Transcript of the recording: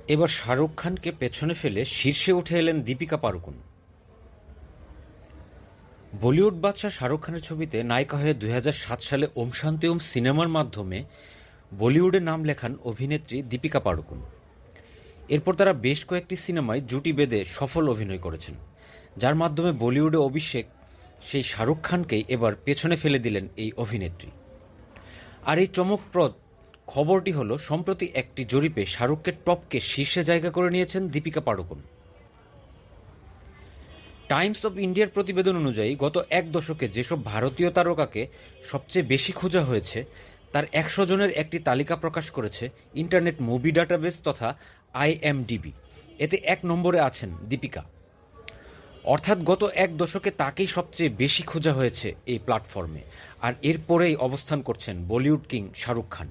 এবার শাহরুখ খানকে পেছনে ফেলে শীর্ষে উঠে এলেন দীপিকা পাড়ুকোন। বলিউড বাদশা শাহরুখ খানের ছবিতে নায়িকা হয়ে ২০০৭ সালে ওম শান্তি ওম সিনেমার মাধ্যমে বলিউডে নাম লেখান অভিনেত্রী দীপিকা পাড়ুকোন। এরপর তারা বেশ কয়েকটি সিনেমায় জুটি বেঁধে সফল অভিনয় করেছেন, যার মাধ্যমে বলিউডে অভিষেক সেই শাহরুখ খানকেই এবার পেছনে ফেলে দিলেন এই অভিনেত্রী। আর এই চমকপ্রদ খবরটি হলো, সম্প্রতি একটি জরিপে শাহরুখকে টপকে শীর্ষে জায়গা করে নিয়েছেন দীপিকা পাড়ুকোন। টাইমস অব ইন্ডিয়ার প্রতিবেদন অনুযায়ী গত এক দশকে যেসব ভারতীয় তারকাকে সবচেয়ে বেশি খোঁজা হয়েছে তার ১০০ জনের একটি তালিকা প্রকাশ করেছে ইন্টারনেট মুভি ডাটাবেস তথা IMDb। এতে ১ নম্বরে আছেন দীপিকা। অর্থাৎ গত এক দশকে তাকেই সবচেয়ে বেশি খোঁজা হয়েছে এই প্ল্যাটফর্মে। আর এরপরেই অবস্থান করছেন বলিউড কিং শাহরুখ খান।